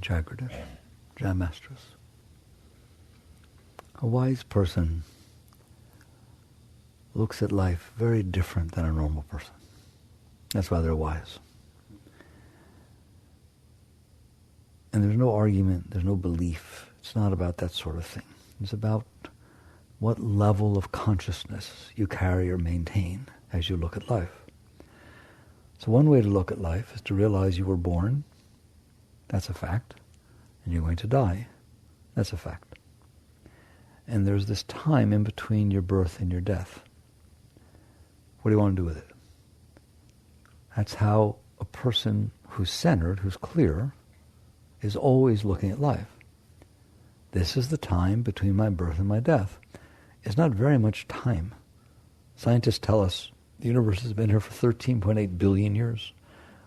Jagrada, Jam Masters. A wise person looks at life very different than a normal person. That's why they're wise. And there's no argument, there's no belief. It's not about that sort of thing. It's about what level of consciousness you carry or maintain as you look at life. So one way to look at life is to realize you were born, that's a fact, and you're going to die, that's a fact. And there's this time in between your birth and your death. What do you want to do with it? That's how a person who's centered, who's clear, is always looking at life. This is the time between my birth and my death. It's not very much time. Scientists tell us the universe has been here for 13.8 billion years.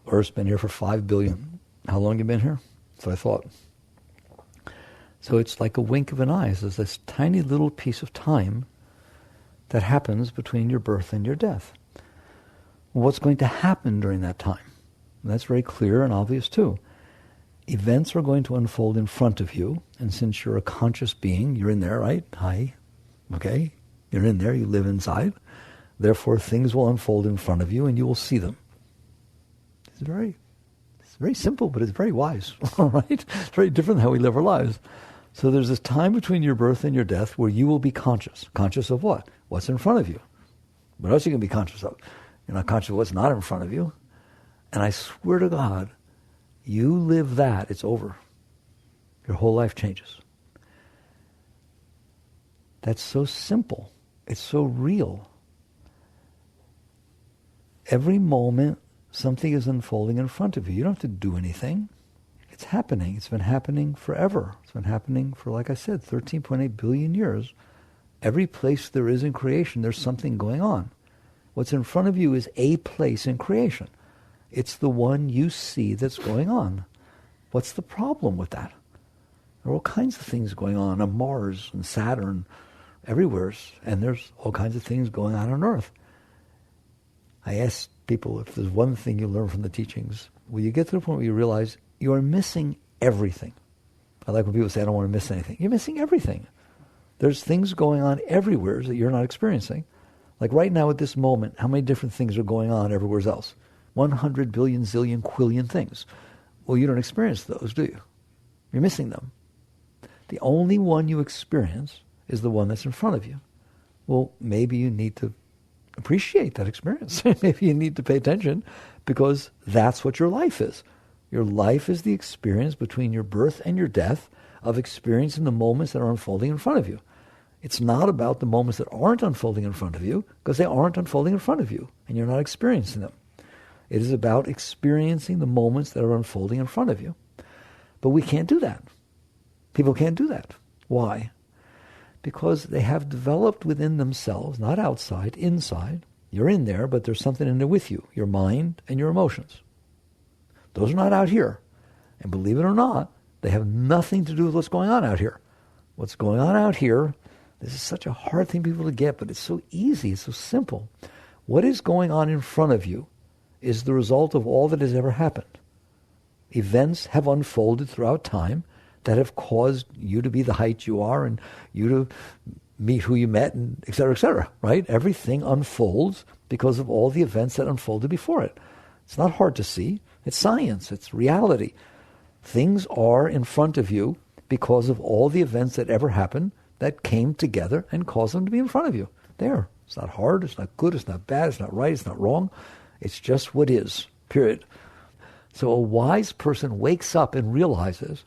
Earth's been here for 5 billion. How long have you been here? That's what I thought. So it's like a wink of an eye. There's this tiny little piece of time that happens between your birth and your death. What's going to happen during that time? And that's very clear and obvious too. Events are going to unfold in front of you, and since you're a conscious being, you're in there, right? Hi. Okay? You're in there, you live inside. Therefore, things will unfold in front of you, and you will see them. It's very simple, but it's very wise, all right? It's very different than how we live our lives. So there's this time between your birth and your death where you will be conscious. Conscious of what? What's in front of you. What else are you going to be conscious of? You're not conscious of what's not in front of you. And I swear to God, you live that, it's over. Your whole life changes. That's so simple. It's so real. Every moment, something is unfolding in front of you. You don't have to do anything. It's happening. It's been happening forever. It's been happening for, like I said, 13.8 billion years. Every place there is in creation, there's something going on. What's in front of you is a place in creation. It's the one you see that's going on. What's the problem with that? There are all kinds of things going on Mars and Saturn, everywhere, and there's all kinds of things going on Earth. I ask people if there's one thing you learn from the teachings, will you get to the point where you realize you are missing everything? I like when people say, I don't want to miss anything. You're missing everything. There's things going on everywhere that you're not experiencing. Like right now at this moment, how many different things are going on everywhere else? 100 billion, zillion, quillion things. Well, you don't experience those, do you? You're missing them. The only one you experience is the one that's in front of you. Well, maybe you need to appreciate that experience. Maybe you need to pay attention because that's what your life is. Your life is the experience between your birth and your death of experiencing the moments that are unfolding in front of you. It's not about the moments that aren't unfolding in front of you because they aren't unfolding in front of you and you're not experiencing them. It is about experiencing the moments that are unfolding in front of you. But we can't do that. People can't do that. Why? Because they have developed within themselves, not outside, inside. You're in there, but there's something in there with you, your mind and your emotions. Those are not out here. And believe it or not, they have nothing to do with what's going on out here. What's going on out here, this is such a hard thing for people to get, but it's so easy, it's so simple. What is going on in front of you is the result of all that has ever happened. Events have unfolded throughout time that have caused you to be the height you are and you to meet who you met, and et cetera, right? Everything unfolds because of all the events that unfolded before it. It's not hard to see. It's science. It's reality. Things are in front of you because of all the events that ever happened that came together and caused them to be in front of you. There. It's not hard. It's not good. It's not bad. It's not right. It's not wrong. It's just what is, period. So a wise person wakes up and realizes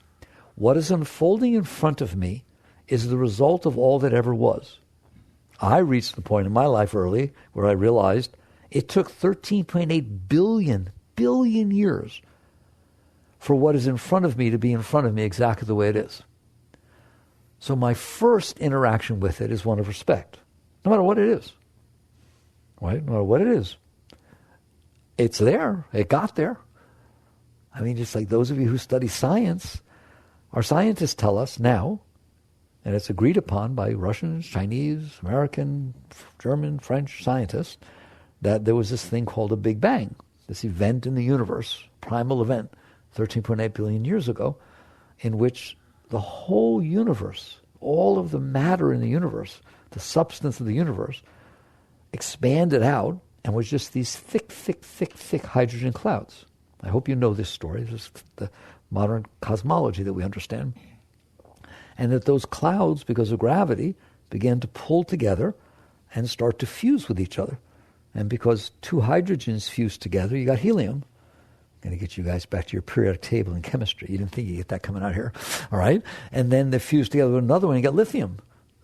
what is unfolding in front of me is the result of all that ever was. I reached the point in my life early where I realized it took 13.8 billion years for what is in front of me to be in front of me exactly the way it is. So my first interaction with it is one of respect, no matter what it is. Right? No matter what it is. It's there. It got there. I mean, just like those of you who study science, our scientists tell us now, and it's agreed upon by Russians, Chinese, American, German, French scientists, that there was this thing called a Big Bang, this event in the universe, primal event, 13.8 billion years ago, in which the whole universe, all of the matter in the universe, the substance of the universe, expanded out and was just these thick hydrogen clouds. I hope you know this story. This is the modern cosmology that we understand. And that those clouds, because of gravity, began to pull together and start to fuse with each other. And because two hydrogens fuse together, you got helium. I'm going to get you guys back to your periodic table in chemistry. You didn't think you'd get that coming out here. All right? And then they fuse together with another one, you got lithium.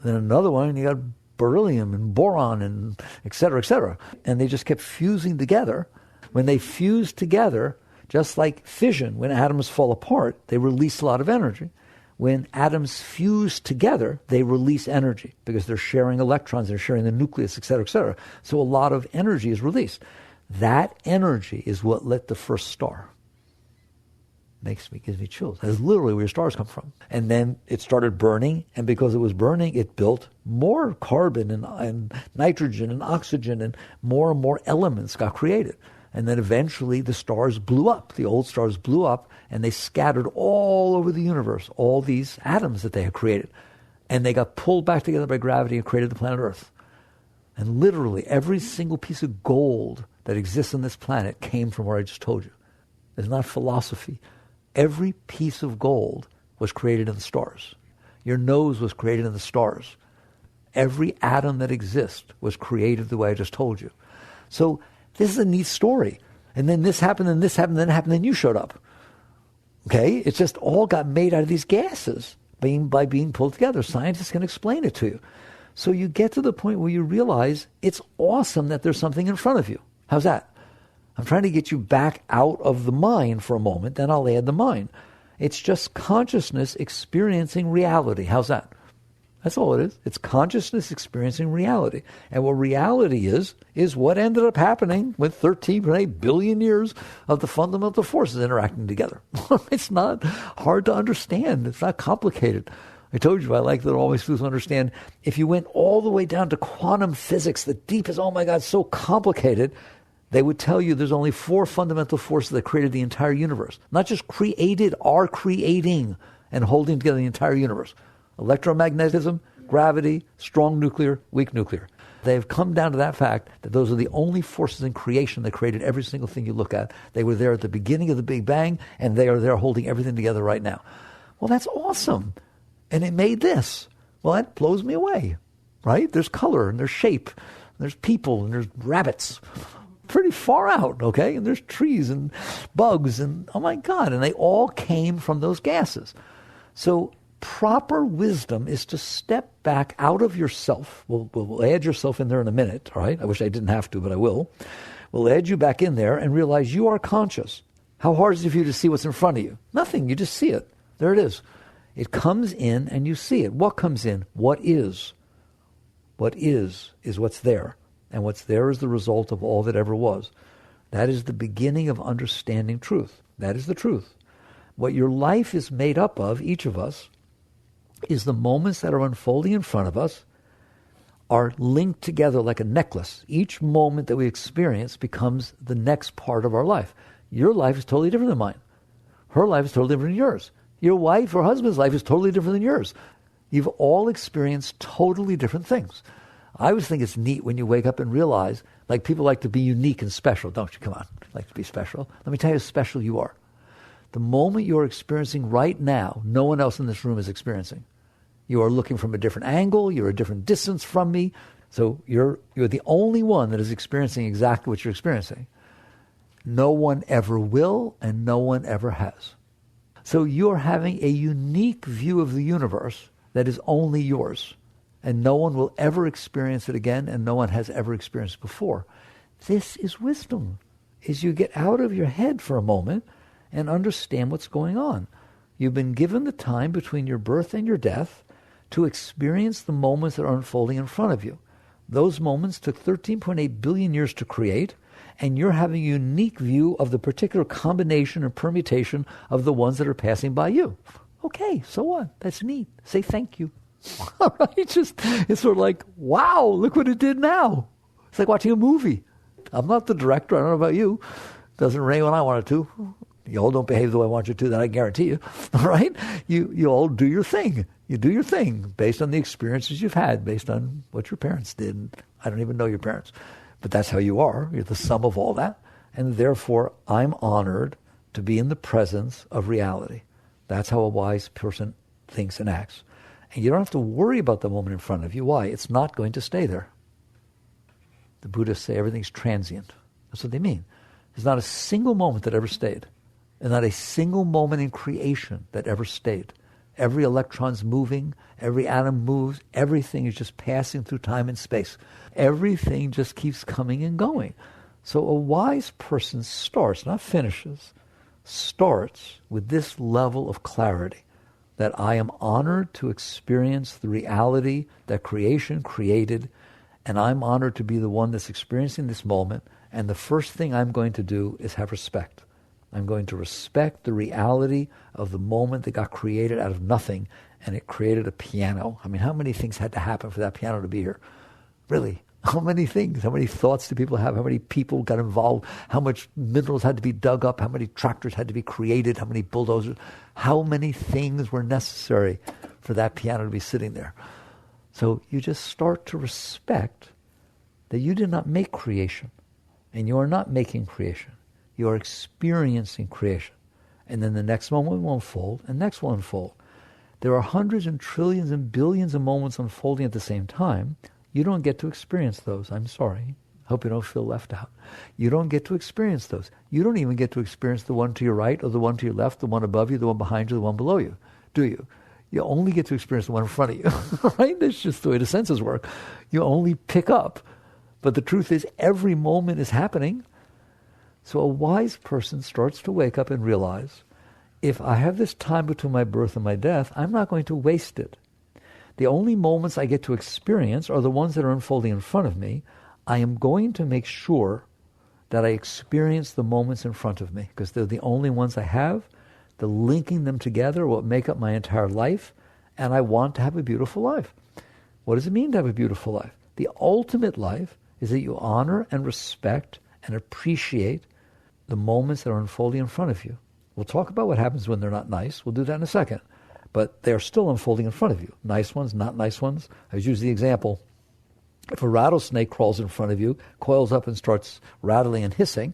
Then another one, you got beryllium and boron and et cetera, et cetera. And they just kept fusing together. When they fused together, just like fission, when atoms fall apart, they release a lot of energy. When atoms fuse together, they release energy because they're sharing electrons, they're sharing the nucleus, et cetera, et cetera. So a lot of energy is released. That energy is what lit the first star. Gives me chills. That's literally where stars come from. And then it started burning, and because it was burning, it built more carbon and nitrogen and oxygen, and more elements got created. And then eventually the stars blew up. The old stars blew up, and they scattered all over the universe, all these atoms that they had created. And they got pulled back together by gravity and created the planet Earth. And literally every single piece of gold that exists on this planet came from where I just told you. It's not philosophy. Every piece of gold was created in the stars. Your nose was created in the stars. Every atom that exists was created the way I just told you. So this is a neat story. And then this happened, and this happened, then it happened, then you showed up. Okay? It just all got made out of these gases by being pulled together. Scientists can explain it to you. So you get to the point where you realize it's awesome that there's something in front of you. How's that? I'm trying to get you back out of the mind for a moment, then I'll add the mind. It's just consciousness experiencing reality. How's that? That's all it is. It's consciousness experiencing reality. And what reality is what ended up happening with 13.8 billion years of the fundamental forces interacting together. It's not hard to understand. It's not complicated. I told you I like that all my students understand. If you went all the way down to quantum physics, the deepest, oh my God, so complicated, they would tell you there's only 4 fundamental forces that created the entire universe. Not just created, are creating and holding together the entire universe. Electromagnetism, gravity, strong nuclear, weak nuclear. They've come down to that fact that those are the only forces in creation that created every single thing you look at. They were there at the beginning of the Big Bang, and they are there holding everything together right now. Well, that's awesome. And it made this. Well, that blows me away, right? There's color, and there's shape, and there's people, and there's rabbits. Pretty far out, okay? And there's trees and bugs, and oh my God, and they all came from those gases. So proper wisdom is to step back out of yourself. We'll add yourself in there in a minute, all right? I wish I didn't have to, but I will. We'll add you back in there and realize you are conscious. How hard is it for you to see what's in front of you? Nothing, you just see it. There it is. It comes in and you see it. What comes in? What is? What is what's there. And what's there is the result of all that ever was. That is the beginning of understanding truth. That is the truth. What your life is made up of, each of us, is the moments that are unfolding in front of us are linked together like a necklace. Each moment that we experience becomes the next part of our life. Your life is totally different than mine. Her life is totally different than yours. Your wife or husband's life is totally different than yours. You've all experienced totally different things. I always think it's neat when you wake up and realize, like people like to be unique and special, don't you? Come on, like to be special. Let me tell you how special you are. The moment you're experiencing right now, no one else in this room is experiencing. You are looking from a different angle, you're a different distance from me, so you're the only one that is experiencing exactly what you're experiencing. No one ever will, and no one ever has. So you're having a unique view of the universe that is only yours. And no one will ever experience it again, and no one has ever experienced it before. This is wisdom, is you get out of your head for a moment and understand what's going on. You've been given the time between your birth and your death to experience the moments that are unfolding in front of you. Those moments took 13.8 billion years to create, and you're having a unique view of the particular combination and permutation of the ones that are passing by you. Okay, so what? That's neat. Say thank you. All right, it's sort of like, wow, look what it did now. It's like watching a movie. I'm not the director. I don't know about you. It doesn't rain when I want it to. You all don't behave the way I want you to, that I guarantee you. All right? You all do your thing. You do your thing based on the experiences you've had, based on what your parents did. I don't even know your parents. But that's how you are. You're the sum of all that. And therefore, I'm honored to be in the presence of reality. That's how a wise person thinks and acts. And you don't have to worry about the moment in front of you. Why? It's not going to stay there. The Buddhists say everything's transient. That's what they mean. There's not a single moment that ever stayed. And not a single moment in creation that ever stayed. Every electron's moving, every atom moves, everything is just passing through time and space. Everything just keeps coming and going. So a wise person starts, not finishes, starts with this level of clarity, that I am honored to experience the reality that creation created, and I'm honored to be the one that's experiencing this moment, and the first thing I'm going to do is have respect. I'm going to respect the reality of the moment that got created out of nothing, and it created a piano. I mean, how many things had to happen for that piano to be here? Really? How many things? How many thoughts do people have? How many people got involved? How much minerals had to be dug up? How many tractors had to be created? How many bulldozers? How many things were necessary for that piano to be sitting there? So you just start to respect that you did not make creation, and you are not making creation. You are experiencing creation. And then the next moment will unfold, and next will unfold. There are hundreds and trillions and billions of moments unfolding at the same time. You don't get to experience those. I'm sorry. Hope you don't feel left out. You don't get to experience those. You don't even get to experience the one to your right or the one to your left, the one above you, the one behind you, the one below you, do you? You only get to experience the one in front of you, right? That's just the way the senses work. You only pick up. But the truth is, every moment is happening. So a wise person starts to wake up and realize, if I have this time between my birth and my death, I'm not going to waste it. The only moments I get to experience are the ones that are unfolding in front of me. I am going to make sure that I experience the moments in front of me, because they're the only ones I have. The linking them together will make up my entire life, and I want to have a beautiful life. What does it mean to have a beautiful life? The ultimate life is that you honor and respect and appreciate the moments that are unfolding in front of you. We'll talk about what happens when they're not nice. We'll do that in a second. But they're still unfolding in front of you. Nice ones, not nice ones. I use the example. If a rattlesnake crawls in front of you, coils up and starts rattling and hissing,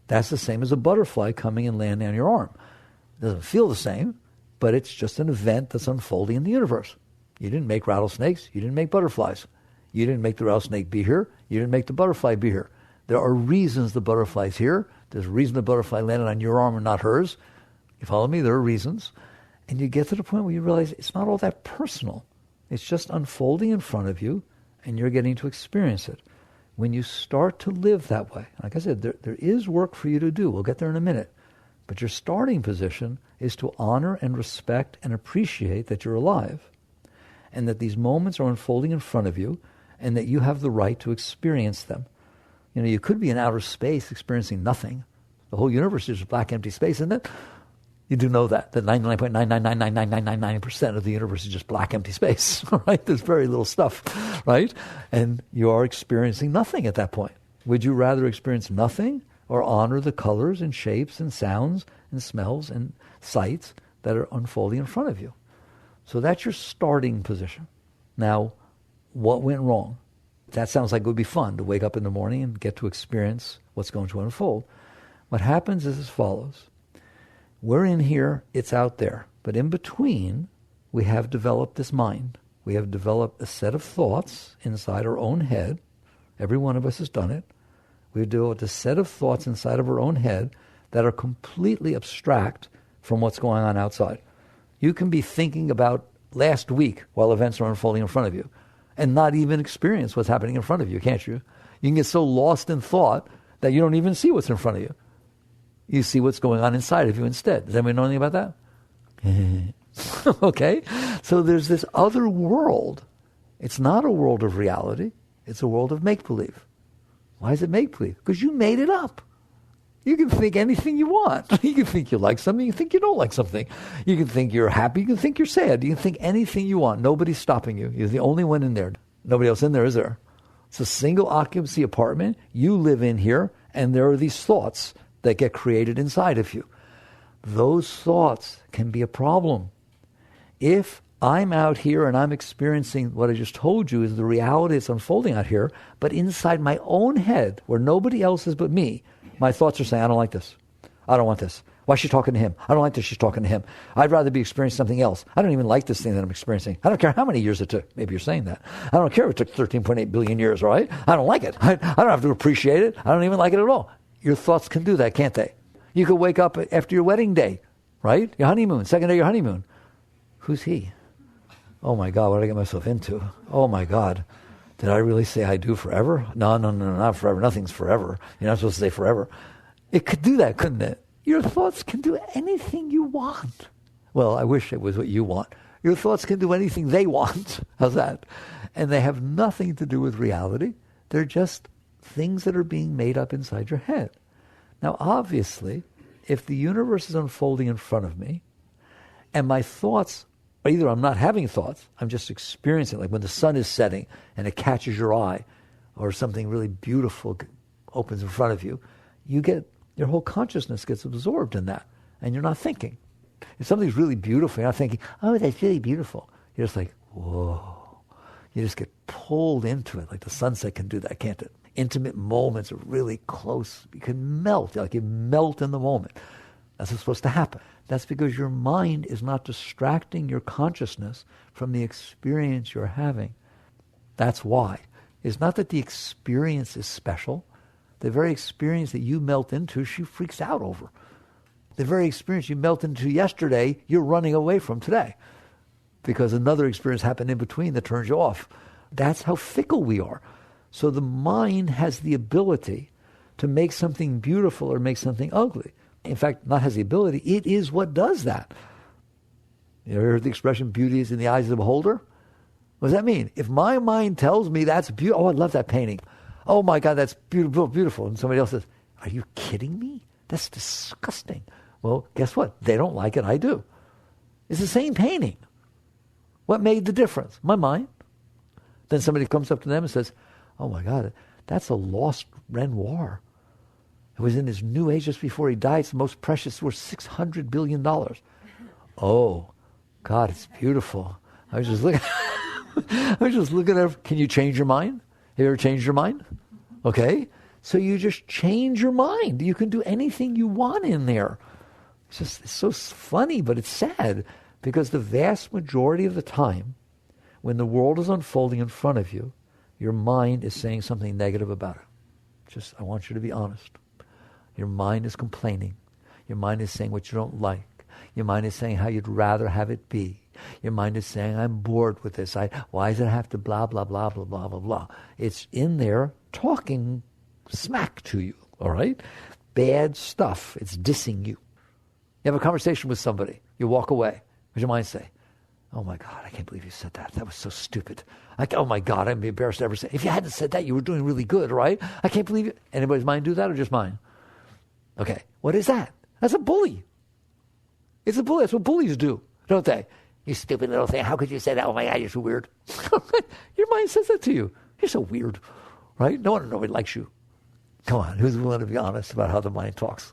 that's the same as a butterfly coming and landing on your arm. It doesn't feel the same, but it's just an event that's unfolding in the universe. You didn't make rattlesnakes. You didn't make butterflies. You didn't make the rattlesnake be here. You didn't make the butterfly be here. There are reasons the butterfly's here. There's a reason the butterfly landed on your arm and not hers. You follow me? There are reasons. And you get to the point where you realize it's not all that personal. It's just unfolding in front of you, and you're getting to experience it. When you start to live that way, like I said, there is work for you to do. We'll get there in a minute. But your starting position is to honor and respect and appreciate that you're alive, and that these moments are unfolding in front of you, and that you have the right to experience them. You know, you could be in outer space experiencing nothing. The whole universe is black, empty space, isn't it? You do know that 99.9999999% of the universe is just black, empty space, right? There's very little stuff, right? And you are experiencing nothing at that point. Would you rather experience nothing or honor the colors and shapes and sounds and smells and sights that are unfolding in front of you? So that's your starting position. Now, what went wrong? That sounds like it would be fun to wake up in the morning and get to experience what's going to unfold. What happens is as follows. We're in here, it's out there. But in between, we have developed this mind. We have developed a set of thoughts inside our own head. Every one of us has done it. We've developed a set of thoughts inside of our own head that are completely abstract from what's going on outside. You can be thinking about last week while events are unfolding in front of you and not even experience what's happening in front of you, can't you? You can get so lost in thought that you don't even see what's in front of you. You see what's going on inside of you instead. Does anybody know anything about that? Okay? So there's this other world. It's not a world of reality. It's a world of make-believe. Why is it make-believe? Because you made it up. You can think anything you want. You can think you like something. You can think you don't like something. You can think you're happy. You can think you're sad. You can think anything you want. Nobody's stopping you. You're the only one in there. Nobody else in there, is there? It's a single occupancy apartment. You live in here, and there are these thoughts that get created inside of you. those thoughts can be a problem. If I'm out here and I'm experiencing what I just told you is the reality that's unfolding out here, but inside my own head, where nobody else is but me, my thoughts are saying, I don't like this. I don't want this. Why is she talking to him? I don't like this, she's talking to him. I'd rather be experiencing something else. I don't even like this thing that I'm experiencing. I don't care how many years it took. Maybe you're saying that. I don't care if it took 13.8 billion years, right? I don't like it. I don't have to appreciate it. I don't even like it at all. Your thoughts can do that, can't they? You could wake up after your wedding day, right? Your honeymoon, second day of your honeymoon. Who's he? Oh my God, what did I get myself into? Oh my God. Did I really say I do forever? No, not forever. Nothing's forever. You're not supposed to say forever. It could do that, couldn't it? Your thoughts can do anything you want. Well, I wish it was what you want. Your thoughts can do anything they want. How's that? And they have nothing to do with reality. They're just things that are being made up inside your head. Now, obviously, if the universe is unfolding in front of me, and my thoughts, either I'm not having thoughts, I'm just experiencing it, like when the sun is setting and it catches your eye, or something really beautiful opens in front of you, your whole consciousness gets absorbed in that, and you're not thinking. If something's really beautiful, you're not thinking, oh, that's really beautiful. You're just like, whoa. You just get pulled into it, like the sunset can do that, can't it? Intimate moments are really close. You can melt, like you melt in the moment. That's what's supposed to happen. That's because your mind is not distracting your consciousness from the experience you're having. That's why. It's not that the experience is special. The very experience that you melt into, she freaks out over. The very experience you melt into yesterday, you're running away from today because another experience happened in between that turns you off. That's how fickle we are. So the mind has the ability to make something beautiful or make something ugly. In fact, not has the ability, it is what does that. You ever heard the expression, beauty is in the eyes of the beholder? What does that mean? If my mind tells me that's beautiful, oh, I love that painting. Oh my God, that's beautiful, beautiful. And somebody else says, are you kidding me? That's disgusting. Well, guess what? They don't like it, I do. It's the same painting. What made the difference? My mind. Then somebody comes up to them and says, oh my God, that's a lost Renoir. It was in his new age just before he died. It's the most precious, worth $600 billion. Oh, God, it's beautiful. I was just looking at it. Can you change your mind? Have you ever changed your mind? Okay. So you just change your mind. You can do anything you want in there. It's so funny, but it's sad because the vast majority of the time when the world is unfolding in front of you, your mind is saying something negative about it. I want you to be honest. Your mind is complaining. Your mind is saying what you don't like. Your mind is saying how you'd rather have it be. Your mind is saying, I'm bored with this. Why does it have to blah, blah, blah, blah, blah, blah, blah. It's in there talking smack to you, all right? Bad stuff. It's dissing you. You have a conversation with somebody. You walk away. What does your mind say? Oh my God, I can't believe you said that. That was so stupid. Oh my God, I'd be embarrassed to ever say. If you hadn't said that, you were doing really good, right? I can't believe it. Anybody's mind do that or just mine? Okay, what is that? That's a bully. It's a bully. That's what bullies do, don't they? You stupid little thing. How could you say that? Oh my God, you're so weird. Your mind says that to you. You're so weird, right? Nobody likes you. Come on, who's willing to be honest about how the mind talks?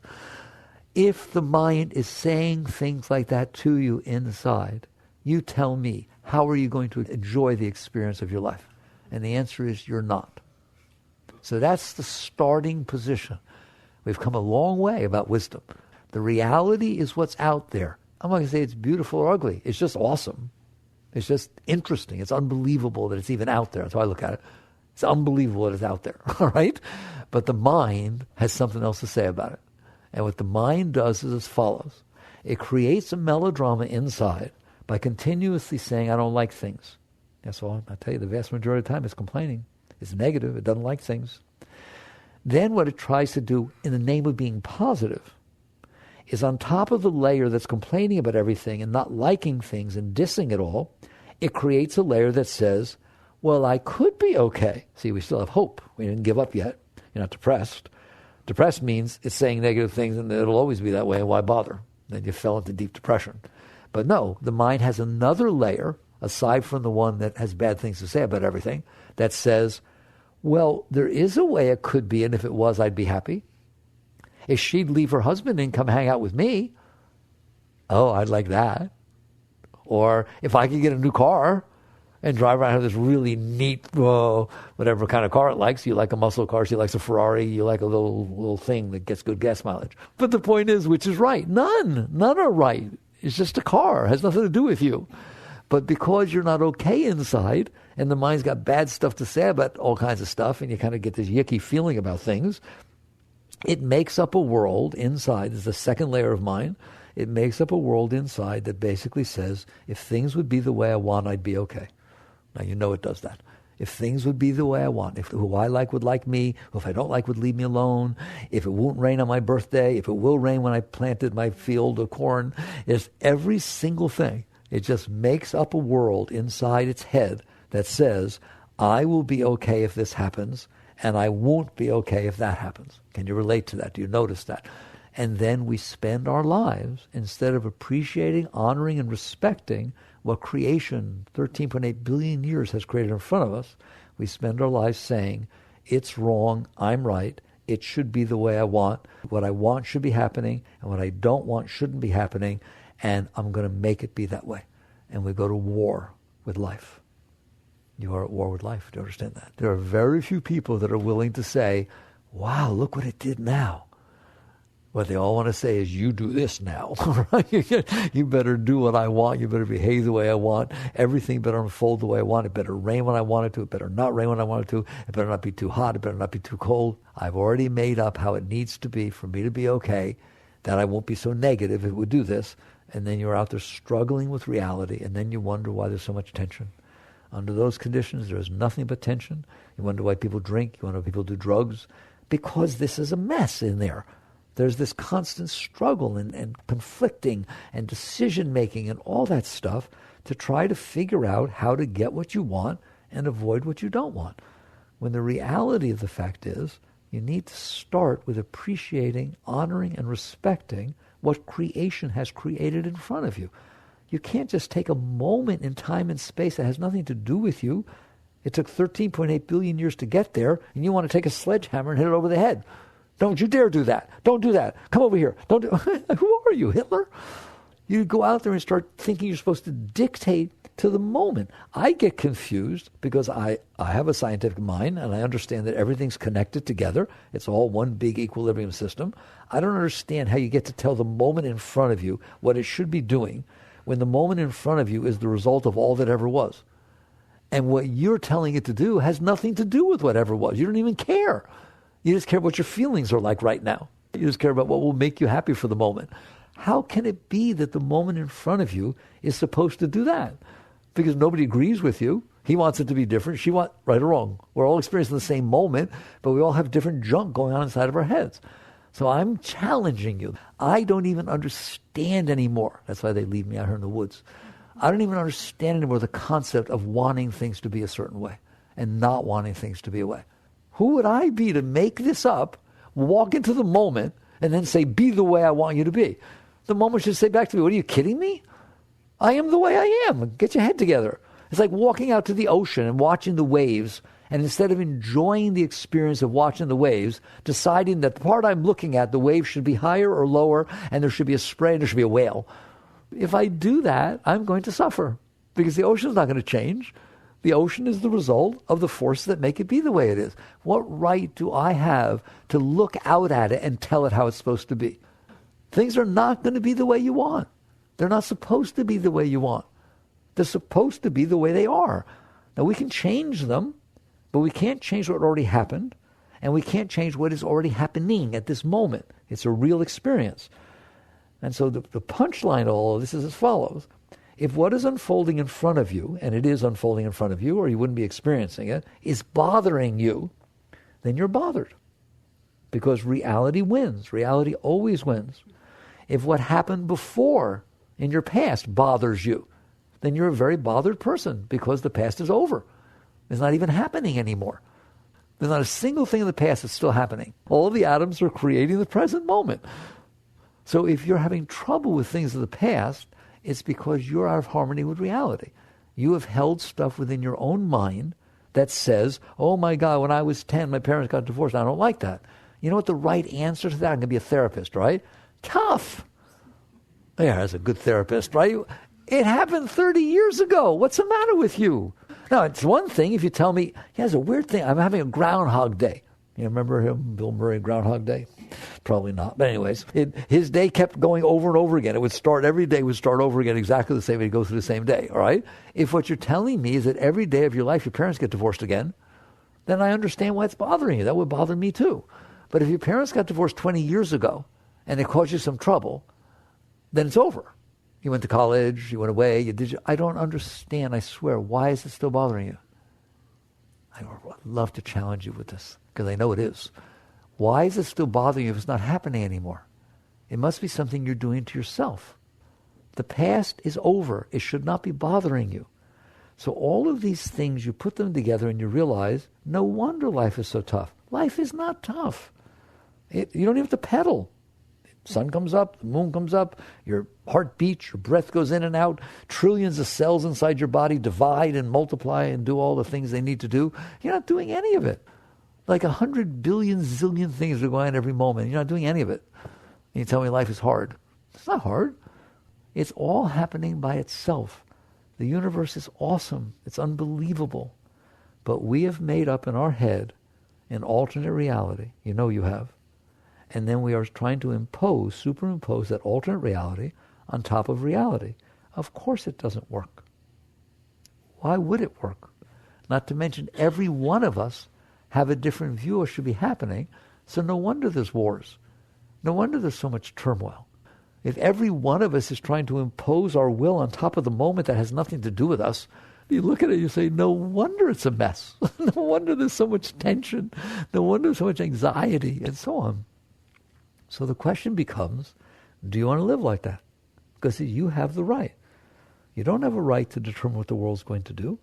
If the mind is saying things like that to you inside, you tell me, how are you going to enjoy the experience of your life? And the answer is you're not. So that's the starting position. We've come a long way about wisdom. The reality is what's out there. I'm not going to say it's beautiful or ugly. It's just awesome. It's just interesting. It's unbelievable that it's even out there. That's how I look at it. It's unbelievable that it's out there, all right? But the mind has something else to say about it. And what the mind does is as follows. It creates a melodrama inside by continuously saying, I don't like things. That's all. I tell you, the vast majority of the time it's complaining. It's negative. It doesn't like things. Then what it tries to do in the name of being positive is on top of the layer that's complaining about everything and not liking things and dissing it all, it creates a layer that says, well, I could be okay. See, we still have hope. We didn't give up yet. You're not depressed. Depressed means it's saying negative things and it'll always be that way. Why bother? Then you fell into deep depression. But no, the mind has another layer, aside from the one that has bad things to say about everything, that says, well, there is a way it could be, and if it was, I'd be happy. If she'd leave her husband and come hang out with me, Oh, I'd like that. Or if I could get a new car and drive around with this really neat, whatever kind of car it likes. You like a muscle car, she likes a Ferrari, you like a little thing that gets good gas mileage. But the point is, which is right? None are right. It's just a car. It has nothing to do with you. But because you're not okay inside, and the mind's got bad stuff to say about all kinds of stuff, and you kind of get this yicky feeling about things, it makes up a world inside. There's the second layer of mind. It makes up a world inside that basically says, if things would be the way I want, I'd be okay. Now, you know it does that. If things would be the way I want, if who I like would like me, if I don't like would leave me alone, if it won't rain on my birthday, if it will rain when I planted my field of corn, it's every single thing. It just makes up a world inside its head that says, I will be okay if this happens, and I won't be okay if that happens. Can you relate to that? Do you notice that? And then we spend our lives, instead of appreciating, honoring, and respecting what creation, 13.8 billion years, has created in front of us, we spend our lives saying, it's wrong, I'm right, it should be the way I want, what I want should be happening, and what I don't want shouldn't be happening, and I'm going to make it be that way. And we go to war with life. You are at war with life. Do you understand that? There are very few people that are willing to say, wow, look what it did now. What they all want to say is, you do this now. You better do what I want. You better behave the way I want. Everything better unfold the way I want. It better rain when I want it to. It better not rain when I want it to. It better not be too hot. It better not be too cold. I've already made up how it needs to be for me to be okay, that I won't be so negative if it would do this. And then you're out there struggling with reality, and then you wonder why there's so much tension. Under those conditions, there is nothing but tension. You wonder why people drink. You wonder why people do drugs. Because this is a mess in there. There's this constant struggle and conflicting and decision-making and all that stuff to try to figure out how to get what you want and avoid what you don't want. When the reality of the fact is, you need to start with appreciating, honoring, and respecting what creation has created in front of you. You can't just take a moment in time and space that has nothing to do with you. It took 13.8 billion years to get there, and you want to take a sledgehammer and hit it over the head. Don't you dare do that. Don't do that. Come over here. Don't do Who are you, Hitler? You go out there and start thinking you're supposed to dictate to the moment. I get confused because I have a scientific mind and I understand that everything's connected together. It's all one big equilibrium system. I don't understand how you get to tell the moment in front of you what it should be doing when the moment in front of you is the result of all that ever was. And what you're telling it to do has nothing to do with whatever was. You don't even care. You just care what your feelings are like right now. You just care about what will make you happy for the moment. How can it be that the moment in front of you is supposed to do that? Because nobody agrees with you. He wants it to be different. She wants, right or wrong. We're all experiencing the same moment, but we all have different junk going on inside of our heads. So I'm challenging you. I don't even understand anymore. That's why they leave me out here in the woods. I don't even understand anymore the concept of wanting things to be a certain way and not wanting things to be a way. Who would I be to make this up, walk into the moment, and then say, be the way I want you to be? The moment should say back to me, what, are you kidding me? I am the way I am. Get your head together. It's like walking out to the ocean and watching the waves, and instead of enjoying the experience of watching the waves, deciding that the part I'm looking at, the wave should be higher or lower, and there should be a spray and there should be a whale. If I do that, I'm going to suffer because the ocean's not going to change. The ocean is the result of the forces that make it be the way it is. What right do I have to look out at it and tell it how it's supposed to be? Things are not going to be the way you want. They're not supposed to be the way you want. They're supposed to be the way they are. Now, we can change them, but we can't change what already happened, and we can't change what is already happening at this moment. It's a real experience. And so the punchline of all of this is as follows. If what is unfolding in front of you, and it is unfolding in front of you, or you wouldn't be experiencing it, is bothering you, then you're bothered. Because reality wins. Reality always wins. If what happened before in your past bothers you, then you're a very bothered person because the past is over. It's not even happening anymore. There's not a single thing in the past that's still happening. All the atoms are creating the present moment. So if you're having trouble with things of the past, it's because you're out of harmony with reality. You have held stuff within your own mind that says, oh my God, when I was 10, my parents got divorced. I don't like that. You know what the right answer to that? I'm going to be a therapist, right? Tough. Yeah, that's a good therapist, right? It happened 30 years ago. What's the matter with you? Now, it's one thing if you tell me, yeah, it's a weird thing. I'm having a Groundhog Day. You remember him, Bill Murray, Groundhog Day? Probably not. But anyways, his day kept going over and over again. It would start, every day would start over again exactly the same way. He'd go through the same day, all right? If what you're telling me is that every day of your life your parents get divorced again, then I understand why it's bothering you. That would bother me too. But if your parents got divorced 20 years ago and it caused you some trouble, then it's over. You went to college, you went away, I don't understand, I swear. Why is it still bothering you? I would love to challenge you with this, because I know it is. Why is it still bothering you if it's not happening anymore? It must be something you're doing to yourself. The past is over. It should not be bothering you. So all of these things, you put them together and you realize, no wonder life is so tough. Life is not tough. You don't even have to pedal. Sun comes up, the moon comes up, your heart beats, your breath goes in and out, trillions of cells inside your body divide and multiply and do all the things they need to do. You're not doing any of it. Like 100 billion zillion things are going on every moment. You're not doing any of it. And you tell me life is hard. It's not hard. It's all happening by itself. The universe is awesome. It's unbelievable. But we have made up in our head an alternate reality. You know you have. And then we are trying to superimpose that alternate reality on top of reality. Of course it doesn't work. Why would it work? Not to mention every one of us have a different view of what should be happening, so no wonder there's wars. No wonder there's so much turmoil. If every one of us is trying to impose our will on top of the moment that has nothing to do with us, you look at it and you say, no wonder it's a mess. No wonder there's so much tension. No wonder there's so much anxiety, and so on. So the question becomes, do you want to live like that? Because you have the right. You don't have a right to determine what the world's going to do.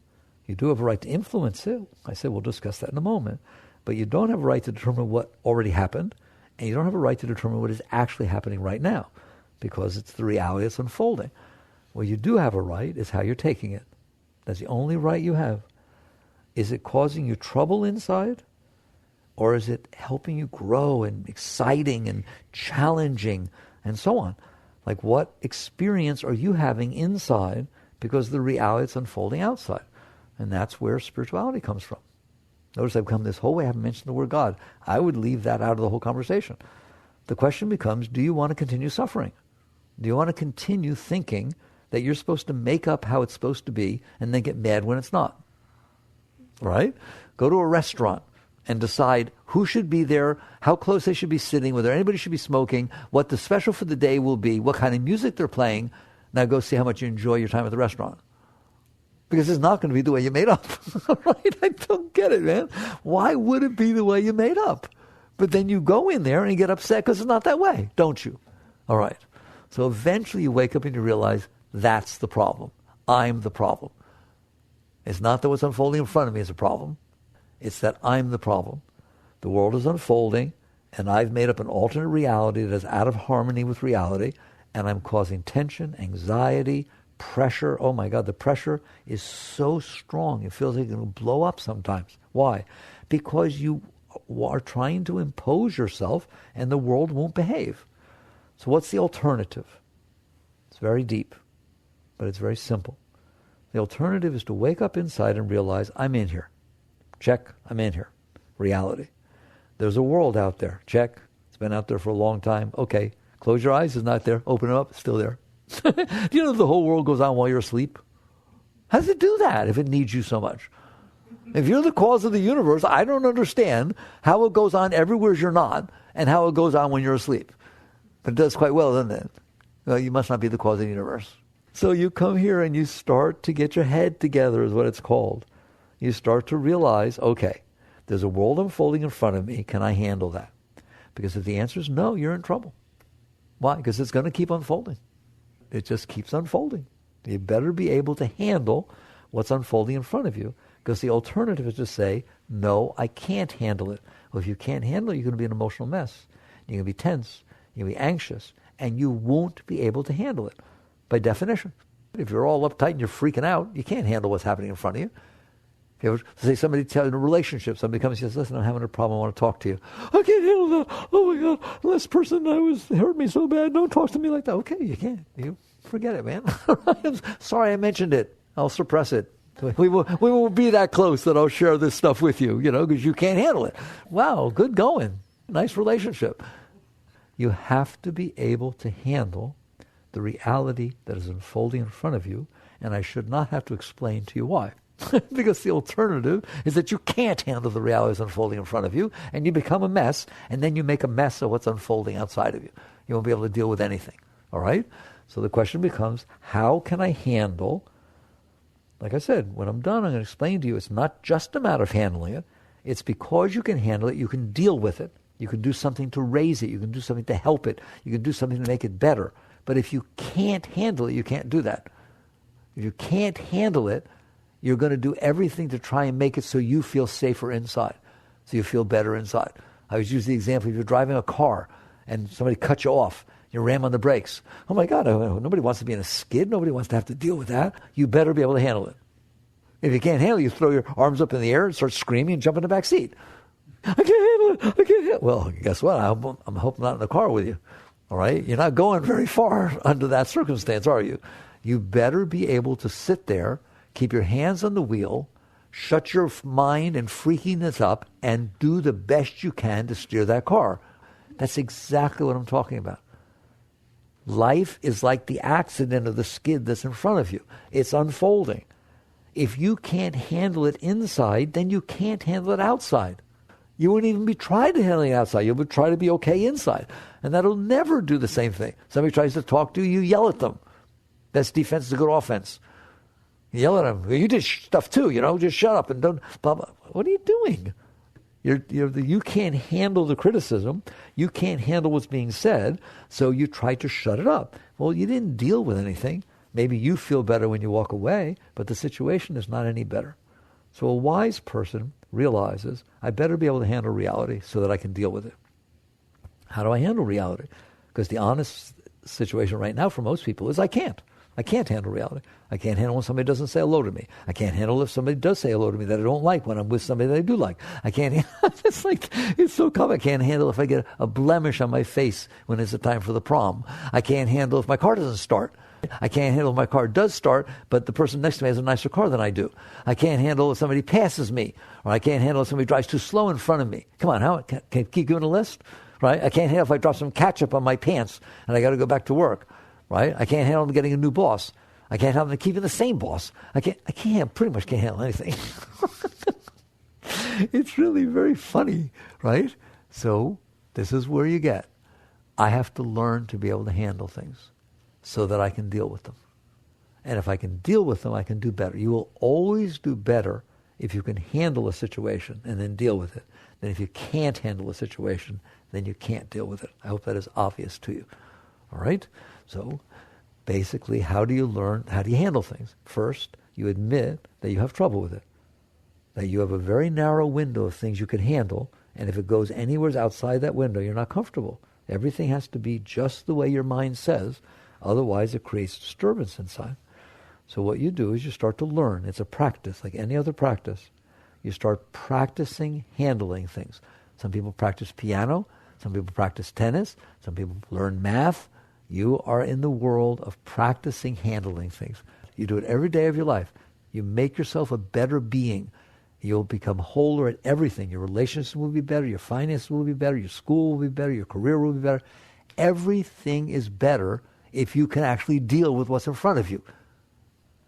You do have a right to influence it. I said we'll discuss that in a moment. But you don't have a right to determine what already happened, and you don't have a right to determine what is actually happening right now, because it's the reality that's unfolding. What you do have a right is how you're taking it. That's the only right you have. Is it causing you trouble inside? Or is it helping you grow and exciting and challenging and so on? Like, what experience are you having inside because of the reality that's unfolding outside? And that's where spirituality comes from. Notice I've come this whole way, I haven't mentioned the word God. I would leave that out of the whole conversation. The question becomes, do you want to continue suffering? Do you want to continue thinking that you're supposed to make up how it's supposed to be and then get mad when it's not? Right? Go to a restaurant and decide who should be there, how close they should be sitting, whether anybody should be smoking, what the special for the day will be, what kind of music they're playing. Now go see how much you enjoy your time at the restaurant. Because it's not going to be the way you made up. Right? I don't get it, man. Why would it be the way you made up? But then you go in there and you get upset because it's not that way, don't you? All right. So eventually you wake up and you realize that's the problem. I'm the problem. It's not that what's unfolding in front of me is a problem. It's that I'm the problem. The world is unfolding, and I've made up an alternate reality that is out of harmony with reality, and I'm causing tension, anxiety, pressure. Oh my God, the pressure is so strong. It feels like it's going to blow up sometimes. Why? Because you are trying to impose yourself, and the world won't behave. So what's the alternative? It's very deep, but it's very simple. The alternative is to wake up inside and realize, I'm in here. Check, I'm in here. Reality. There's a world out there. Check, it's been out there for a long time. Okay, close your eyes, it's not there. Open it up, it's still there. Do you know the whole world goes on while you're asleep? How does it do that if it needs you so much? If you're the cause of the universe, I don't understand how it goes on everywhere you're not and how it goes on when you're asleep. But it does quite well, doesn't it? Well, you must not be the cause of the universe. So you come here and you start to get your head together, is what it's called. You start to realize, okay, there's a world unfolding in front of me. Can I handle that? Because if the answer is no, you're in trouble. Why? Because it's going to keep unfolding. It just keeps unfolding. You better be able to handle what's unfolding in front of you, because the alternative is to say, no, I can't handle it. Well, if you can't handle it, you're going to be an emotional mess. You're going to be tense. You're going to be anxious. And you won't be able to handle it, by definition. If you're all uptight and you're freaking out, you can't handle what's happening in front of you. If You ever say somebody tell in a relationship, somebody comes and says, listen, I'm having a problem, I want to talk to you. I can't handle that. Oh my God, this person hurt me so bad. Don't talk to me like that. Okay, you can't. You forget it, man. I'm sorry I mentioned it. I'll suppress it. We won't be that close that I'll share this stuff with you, because you can't handle it. Wow, good going. Nice relationship. You have to be able to handle the reality that is unfolding in front of you, and I should not have to explain to you why. Because the alternative is that you can't handle the reality that's unfolding in front of you, and you become a mess, and then you make a mess of what's unfolding outside of you. You won't be able to deal with anything. All right? So the question becomes, how can I handle, like I said, when I'm done, I'm going to explain to you, it's not just a matter of handling it. It's because you can handle it, you can deal with it. You can do something to raise it. You can do something to help it. You can do something to make it better. But if you can't handle it, you can't do that. If you can't handle it, you're going to do everything to try and make it so you feel safer inside, so you feel better inside. I always use the example, if you're driving a car and somebody cuts you off, you ram on the brakes. Oh my God, nobody wants to be in a skid. Nobody wants to have to deal with that. You better be able to handle it. If you can't handle it, you throw your arms up in the air and start screaming and jump in the back seat. I can't handle it. I can't handle it. Well, guess what? I'm hoping not in the car with you. All right? You're not going very far under that circumstance, are you? You better be able to sit there, keep your hands on the wheel, shut your mind and freakiness up, and do the best you can to steer that car. That's exactly what I'm talking about. Life is like the accident of the skid that's in front of you. It's unfolding. If you can't handle it inside, then you can't handle it outside. You wouldn't even be trying to handle it outside. You would try to be okay inside. And that'll never do the same thing. Somebody tries to talk to you, you yell at them. Best defense is a good offense. You yell at them. You did stuff too, just shut up and don't, blah, blah. What are you doing? You can't handle the criticism. You can't handle what's being said, so you try to shut it up. Well, you didn't deal with anything. Maybe you feel better when you walk away, but the situation is not any better. So a wise person realizes, I better be able to handle reality so that I can deal with it. How do I handle reality? Because the honest situation right now for most people is I can't. I can't handle reality. I can't handle when somebody doesn't say hello to me. I can't handle if somebody does say hello to me that I don't like when I'm with somebody that I do like. I can't, it's so common. I can't handle if I get a blemish on my face when it's the time for the prom. I can't handle if my car doesn't start. I can't handle if my car does start, but the person next to me has a nicer car than I do. I can't handle if somebody passes me, or I can't handle if somebody drives too slow in front of me. Come on, how can I keep giving a list? Right? I can't handle if I drop some ketchup on my pants and I got to go back to work. Right? I can't handle them getting a new boss. I can't handle them keeping the same boss. Pretty much can't handle anything. It's really very funny, right? So this is where you get. I have to learn to be able to handle things so that I can deal with them. And if I can deal with them, I can do better. You will always do better if you can handle a situation and then deal with it, than if you can't handle a situation, then you can't deal with it. I hope that is obvious to you. All right? So basically, how do you handle things? First, you admit that you have trouble with it, that you have a very narrow window of things you can handle, and if it goes anywhere outside that window, you're not comfortable. Everything has to be just the way your mind says, otherwise it creates disturbance inside. So what you do is you start to learn. It's a practice, like any other practice. You start practicing handling things. Some people practice piano, some people practice tennis, some people learn math. You are in the world of practicing handling things. You do it every day of your life. You make yourself a better being. You'll become wholer at everything. Your relationships will be better, your finances will be better, your school will be better, your career will be better. Everything is better if you can actually deal with what's in front of you.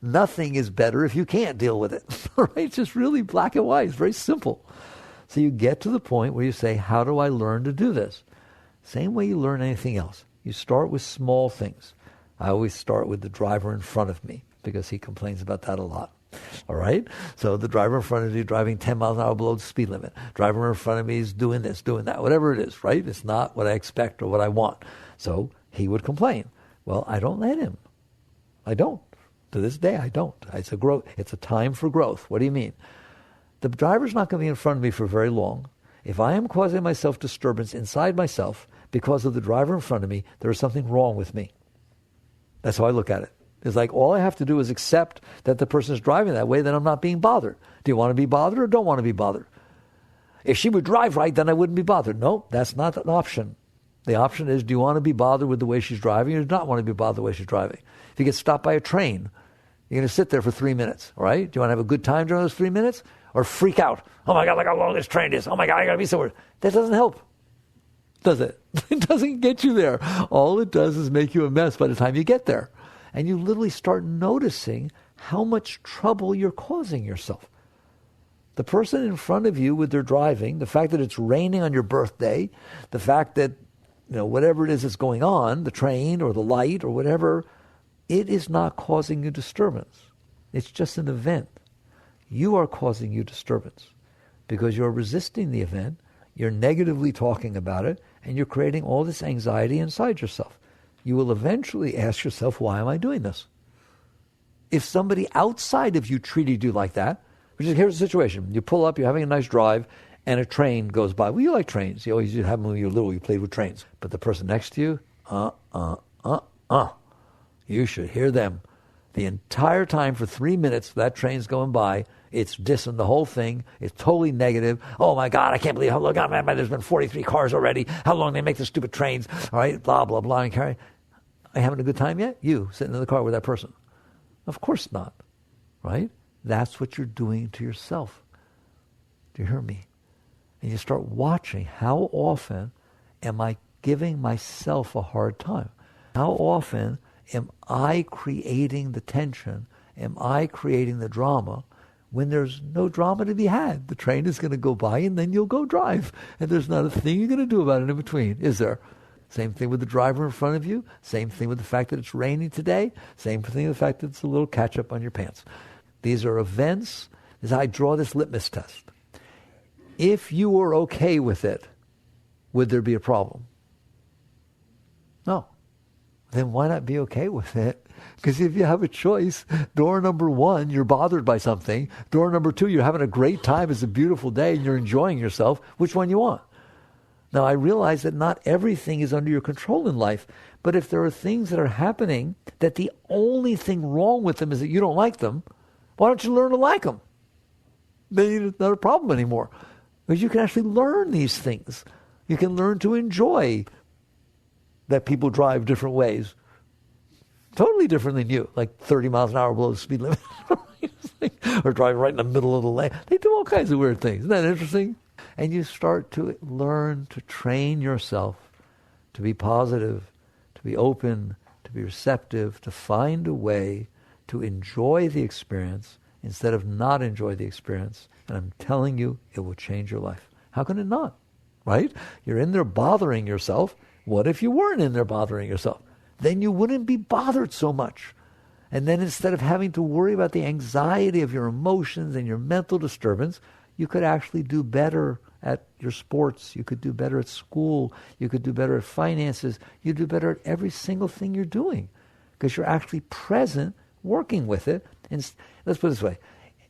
Nothing is better if you can't deal with it. Right? It's just really black and white. It's very simple. So you get to the point where you say, how do I learn to do this? Same way you learn anything else. You start with small things. I always start with the driver in front of me because he complains about that a lot. All right? So the driver in front of you driving 10 miles an hour below the speed limit. Driver in front of me is doing this, doing that, whatever it is, right? It's not what I expect or what I want. So he would complain. Well, I don't let him. I don't. To this day, I don't. It's a time for growth. What do you mean? The driver's not going to be in front of me for very long. If I am causing myself disturbance inside myself because of the driver in front of me, there is something wrong with me. That's how I look at it. It's like all I have to do is accept that the person is driving that way, then I'm not being bothered. Do you want to be bothered or don't want to be bothered? If she would drive right, then I wouldn't be bothered. No, that's not an option. The option is, do you want to be bothered with the way she's driving or do you not want to be bothered with the way she's driving? If you get stopped by a train, you're going to sit there for 3 minutes, all right? Do you want to have a good time during those 3 minutes? Or freak out? Oh my God, look how long this train is. Oh my God, I got to be somewhere. That doesn't help, does it? It doesn't get you there. All it does is make you a mess by the time you get there. And you literally start noticing how much trouble you're causing yourself. The person in front of you with their driving, the fact that it's raining on your birthday, the fact that, whatever it is that's going on, the train or the light or whatever, it is not causing you disturbance. It's just an event. You are causing you disturbance because you're resisting the event, you're negatively talking about it, and you're creating all this anxiety inside yourself. You will eventually ask yourself, why am I doing this? If somebody outside of you treated you like that, which is, here's the situation. You pull up, you're having a nice drive, and a train goes by. Well, you like trains. You always have them when you were little. You played with trains. But the person next to you, you should hear them. The entire time for 3 minutes that train's going by, it's dissing the whole thing. It's totally negative. Oh my God, I can't believe how long, there's been 43 cars already. How long they make the stupid trains? All right, blah, blah, blah. And carry. Are you having a good time yet? You, sitting in the car with that person. Of course not, right? That's what you're doing to yourself. Do you hear me? And you start watching, how often am I giving myself a hard time? How often am I creating the tension? Am I creating the drama when there's no drama to be had? The train is going to go by and then you'll go drive. And there's not a thing you're going to do about it in between, is there? Same thing with the driver in front of you. Same thing with the fact that it's raining today. Same thing with the fact that it's a little ketchup on your pants. These are events. As I draw this litmus test. If you were okay with it, would there be a problem? No. Then why not be okay with it? Because if you have a choice, door number 1, you're bothered by something. Door number 2, you're having a great time. It's a beautiful day and you're enjoying yourself. Which one you want? Now, I realize that not everything is under your control in life, but if there are things that are happening that the only thing wrong with them is that you don't like them, why don't you learn to like them? Then it's not a problem anymore. Because you can actually learn these things. You can learn to enjoy that people drive different ways. Totally different than you, like 30 miles an hour below the speed limit. Or driving right in the middle of the lane. They do all kinds of weird things. Isn't that interesting? And you start to learn to train yourself to be positive, to be open, to be receptive, to find a way to enjoy the experience instead of not enjoy the experience. And I'm telling you, it will change your life. How can it not? Right? You're in there bothering yourself. What if you weren't in there bothering yourself? Then you wouldn't be bothered so much. And then instead of having to worry about the anxiety of your emotions and your mental disturbance, you could actually do better at your sports. You could do better at school. You could do better at finances. You do better at every single thing you're doing because you're actually present, working with it. And let's put it this way.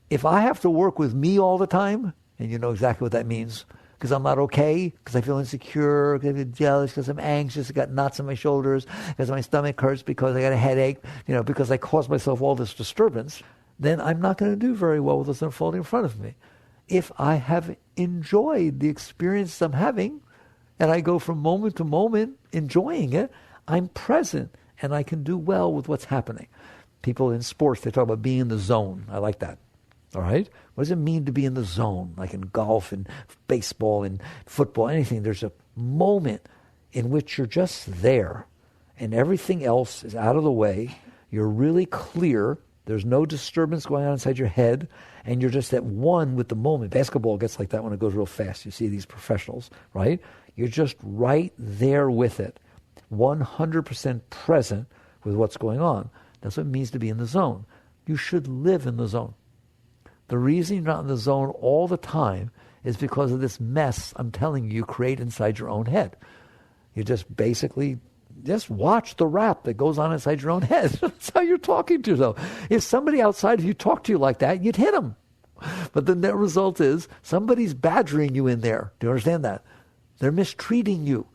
If I have to work with me all the time, and you know exactly what that means, because I'm not okay, because I feel insecure, because I feel jealous, because I'm anxious, I got knots in my shoulders, because my stomach hurts, because I got a headache, because I caused myself all this disturbance, then I'm not going to do very well with what's unfolding in front of me. If I have enjoyed the experience I'm having, and I go from moment to moment enjoying it, I'm present, and I can do well with what's happening. People in sports, they talk about being in the zone. I like that. All right? What does it mean to be in the zone? Like in golf and baseball and football, anything. There's a moment in which you're just there and everything else is out of the way. You're really clear. There's no disturbance going on inside your head. And you're just at one with the moment. Basketball gets like that when it goes real fast. You see these professionals, right? You're just right there with it. 100% present with what's going on. That's what it means to be in the zone. You should live in the zone. The reason you're not in the zone all the time is because of this mess, I'm telling you create inside your own head. You just basically just watch the rap that goes on inside your own head. That's how you're talking to yourself. If somebody outside of you talked to you like that, you'd hit them. But the net result is somebody's badgering you in there. Do you understand that? They're mistreating you.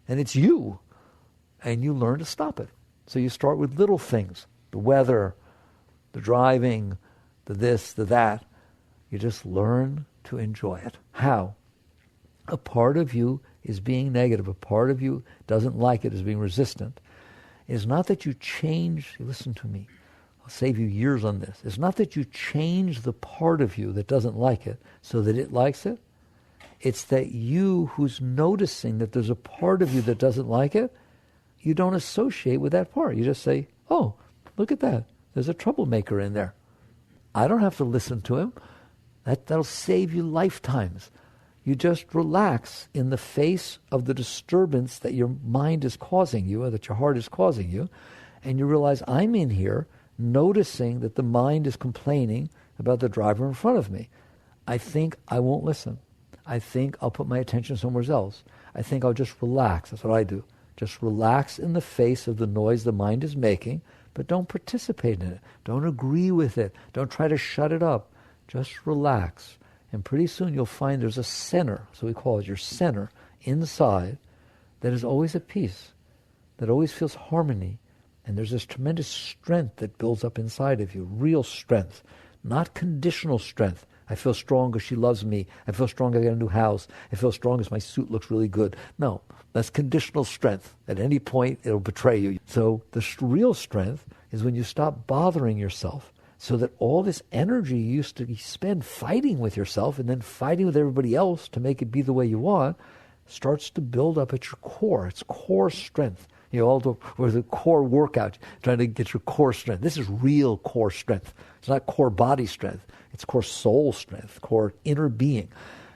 And it's you. And you learn to stop it. So you start with little things. the weather, the driving, the this, the that. You just learn to enjoy it. How? A part of you is being negative. A part of you doesn't like it, is being resistant. It's not that you change, listen to me, I'll save you years on this. It's not that you change the part of you that doesn't like it so that it likes it. It's that you who's noticing that there's a part of you that doesn't like it, you don't associate with that part. You just say, oh, look at that. There's a troublemaker in there. I don't have to listen to him. That'll save you lifetimes. You just relax in the face of the disturbance that your mind is causing you, or that your heart is causing you, and you realize, I'm in here noticing that the mind is complaining about the driver in front of me. I think I won't listen. I think I'll put my attention somewhere else. I think I'll just relax. That's what I do. Just relax in the face of the noise the mind is making, but don't participate in it. Don't agree with it. Don't try to shut it up. Just relax. And pretty soon you'll find there's a center, so we call it your center, inside, that is always at peace, that always feels harmony. And there's this tremendous strength that builds up inside of you, real strength, not conditional strength. I feel strong because she loves me. I feel strong because I got a new house. I feel strong because my suit looks really good. No, that's conditional strength. At any point, it'll betray you. So the real strength is when you stop bothering yourself, so that all this energy you used to spend fighting with yourself and then fighting with everybody else to make it be the way you want starts to build up at your core. It's core strength. Or the core workout, trying to get your core strength. This is real core strength. It's not core body strength. It's core soul strength, core inner being.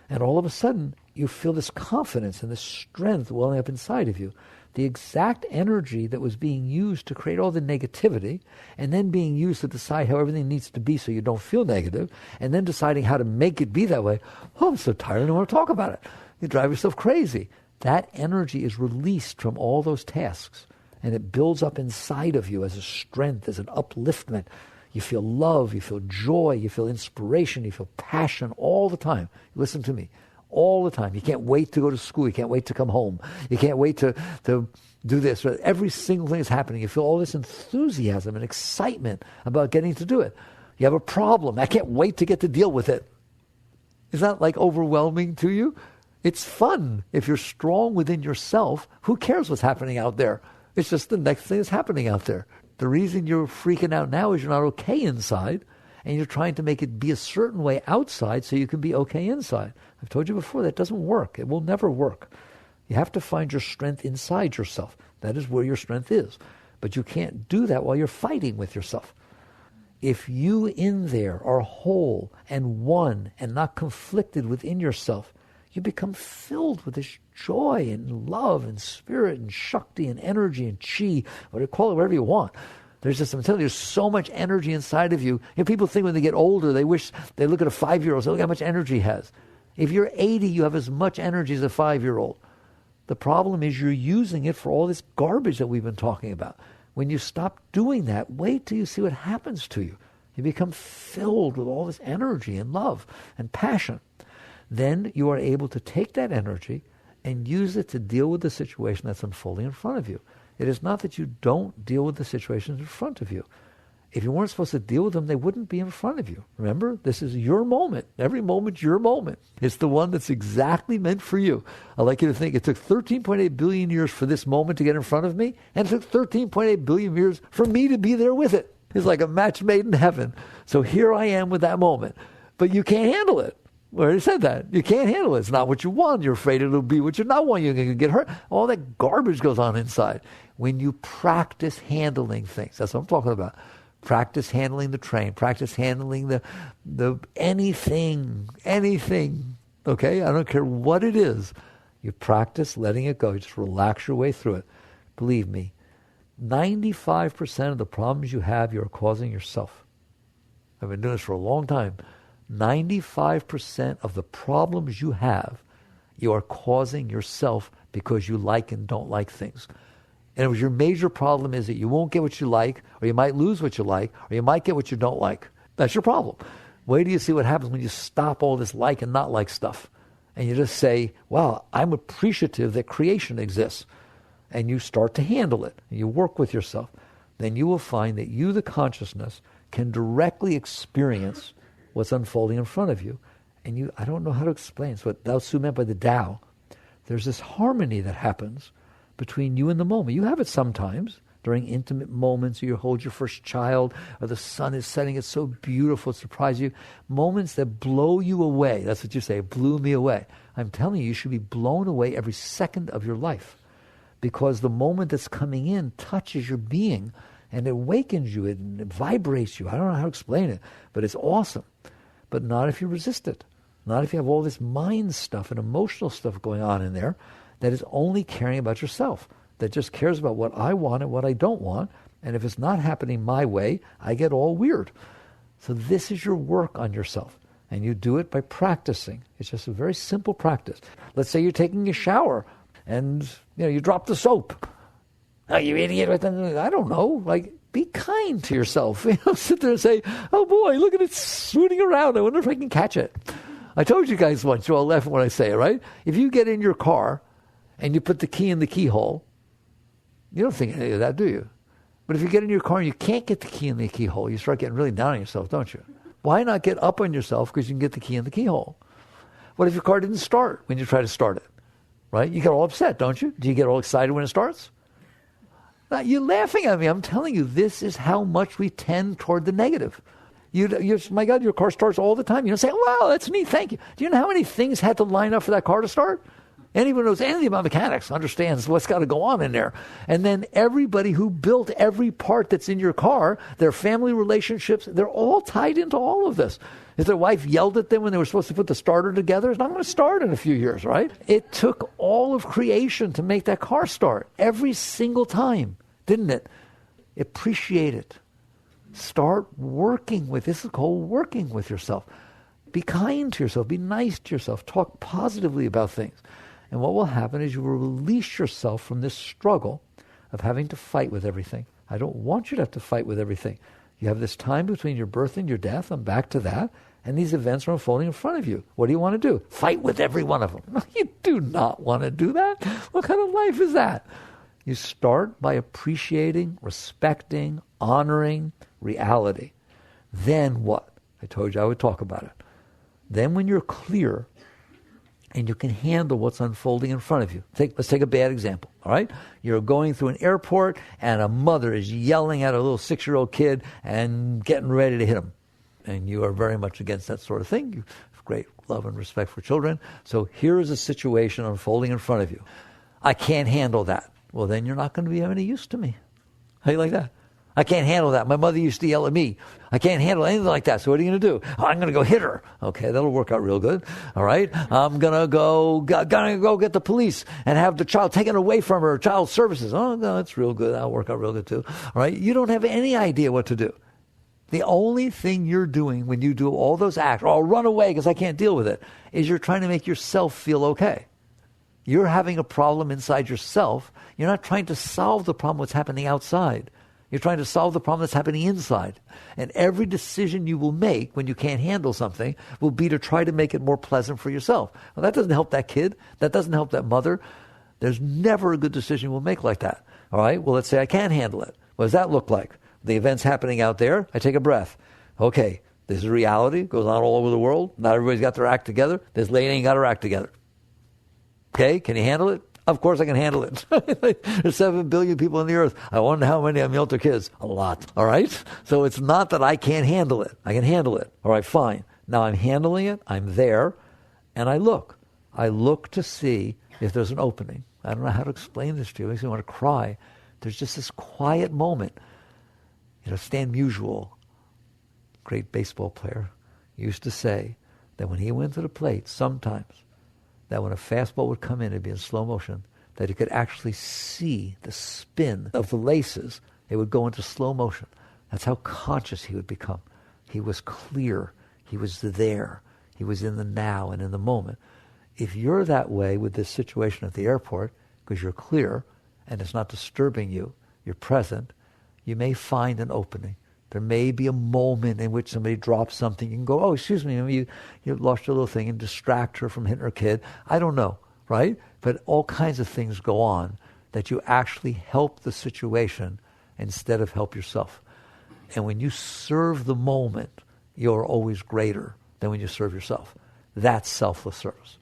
And all of a sudden, you feel this confidence and this strength welling up inside of you. The exact energy that was being used to create all the negativity, and then being used to decide how everything needs to be so you don't feel negative, and then deciding how to make it be that way. Oh, I'm so tired, I don't want to talk about it. You drive yourself crazy. That energy is released from all those tasks, and it builds up inside of you as a strength, as an upliftment. You feel love, you feel joy, you feel inspiration, you feel passion all the time. Listen to me. All the time. You can't wait to go to school. You can't wait to come home. You can't wait to do this. Every single thing is happening. You feel all this enthusiasm and excitement about getting to do it. You have a problem. I can't wait to get to deal with it. Is that like overwhelming to you? It's fun. If you're strong within yourself, who cares what's happening out there? It's just the next thing that's happening out there. The reason you're freaking out now is you're not okay inside, and you're trying to make it be a certain way outside so you can be okay inside. I've told you before, that doesn't work. It will never work. You have to find your strength inside yourself. That is where your strength is. But you can't do that while you're fighting with yourself. If you in there are whole and one and not conflicted within yourself, you become filled with this joy and love and spirit and shakti and energy and chi, or call it whatever you want. I'm telling you, there's so much energy inside of you. People think when they get older, they wish they look at a 5-year-old, say, look how much energy he has. If you're 80, you have as much energy as a 5-year-old. The problem is you're using it for all this garbage that we've been talking about. When you stop doing that, wait till you see what happens to you. You become filled with all this energy and love and passion. Then you are able to take that energy and use it to deal with the situation that's unfolding in front of you. It is not that you don't deal with the situations in front of you. If you weren't supposed to deal with them, they wouldn't be in front of you. Remember, this is your moment. Every moment's your moment. It's the one that's exactly meant for you. I like you to think it took 13.8 billion years for this moment to get in front of me, and it took 13.8 billion years for me to be there with it. It's like a match made in heaven. So here I am with that moment. But you can't handle it. We already said that. You can't handle it. It's not what you want. You're afraid it'll be what you not want. You're going to get hurt. All that garbage goes on inside. When you practice handling things, that's what I'm talking about. Practice handling the train. Practice handling the anything. Okay? I don't care what it is. You practice letting it go. You just relax your way through it. Believe me, 95% of the problems you have, you're causing yourself. I've been doing this for a long time. 95% of the problems you have, you are causing yourself because you like and don't like things. And your major problem is that you won't get what you like, or you might lose what you like, or you might get what you don't like. That's your problem. Wait till you see what happens when you stop all this like and not like stuff. And you just say, wow, I'm appreciative that creation exists. And you start to handle it. And you work with yourself. then you will find that you, the consciousness, can directly experience what's unfolding in front of you. And I don't know how to explain. It's what Lao Tzu meant by the Tao. There's this harmony that happens between you and the moment. You have it sometimes during intimate moments. You hold your first child, or the sun is setting. It's so beautiful, it surprises you. Moments that blow you away. That's what you say, it blew me away. I'm telling you, you should be blown away every second of your life, because the moment that's coming in touches your being and it awakens you, it vibrates you. I don't know how to explain it, but it's awesome. But not if you resist it. Not if you have all this mind stuff and emotional stuff going on in there that is only caring about yourself, that just cares about what I want and what I don't want. And if it's not happening my way, I get all weird. So this is your work on yourself. And you do it by practicing. It's just a very simple practice. Let's say you're taking a shower and you drop the soap. Oh, you idiot. I don't know. Be kind to yourself. Sit there and say, oh boy, look at it swooning around. I wonder if I can catch it. I told you guys once, you're all laughing when I say it, right? If you get in your car and you put the key in the keyhole, you don't think any of that, do you? But if you get in your car and you can't get the key in the keyhole, you start getting really down on yourself, don't you? Why not get up on yourself because you can get the key in the keyhole? What if your car didn't start when you try to start it? Right? You get all upset, don't you? Do you get all excited when it starts? Now, you're laughing at me. I'm telling you, this is how much we tend toward the negative. My God, your car starts all the time. You don't say, wow, that's neat, thank you. Do you know how many things had to line up for that car to start? Anyone who knows anything about mechanics understands what's got to go on in there. And then everybody who built every part that's in your car, their family relationships, they're all tied into all of this. If their wife yelled at them when they were supposed to put the starter together, it's not going to start in a few years, right? It took all of creation to make that car start. Every single time, didn't it? Appreciate it. Start working with, this is called working with yourself. Be kind to yourself. Be nice to yourself. Talk positively about things. And what will happen is you will release yourself from this struggle of having to fight with everything. I don't want you to have to fight with everything. You have this time between your birth and your death. I'm back to that. And these events are unfolding in front of you. What do you want to do? Fight with every one of them. No, you do not want to do that. What kind of life is that? You start by appreciating, respecting, honoring reality. Then what? I told you I would talk about it. Then when you're clear and you can handle what's unfolding in front of you. Let's take a bad example, all right? You're going through an airport and a mother is yelling at a little 6-year-old kid and getting ready to hit him. And you are very much against that sort of thing. You have great love and respect for children. So here is a situation unfolding in front of you. I can't handle that. Well, then you're not going to be of any use to me. How do you like that? I can't handle that. My mother used to yell at me. I can't handle anything like that. So what are you going to do? Oh, I'm going to go hit her. Okay, that'll work out real good. All right. I'm going to go get the police and have the child taken away from her, child services. Oh, no, that's real good. That'll work out real good too. All right. You don't have any idea what to do. The only thing you're doing when you do all those acts, or I'll run away because I can't deal with it, is you're trying to make yourself feel okay. You're having a problem inside yourself. You're not trying to solve the problem what's happening outside. You're trying to solve the problem that's happening inside. And every decision you will make when you can't handle something will be to try to make it more pleasant for yourself. Well, that doesn't help that kid. That doesn't help that mother. There's never a good decision we'll make like that. All right? Well, let's say I can't handle it. What does that look like? The event's happening out there. I take a breath. Okay, this is reality. It goes on all over the world. Not everybody's got their act together. This lady ain't got her act together. Okay, can you handle it? Of course I can handle it. There's 7 billion people on the earth. I wonder how many of them are kids. A lot. All right? So it's not that I can't handle it. I can handle it. All right, fine. Now I'm handling it. I'm there. And I look. I look to see if there's an opening. I don't know how to explain this to you. It makes me want to cry. There's just this quiet moment. Stan Musial, great baseball player, used to say that when he went to the plate, sometimes, that when a fastball would come in, it'd be in slow motion, that he could actually see the spin of the laces. They would go into slow motion. That's how conscious he would become. He was clear. He was there. He was in the now and in the moment. If you're that way with this situation at the airport, because you're clear and it's not disturbing you, you're present, you may find an opening. There may be a moment in which somebody drops something. You can go, oh, excuse me, you lost your little thing, and distract her from hitting her kid. I don't know, right? But all kinds of things go on that you actually help the situation instead of help yourself. And when you serve the moment, you're always greater than when you serve yourself. That's selfless service.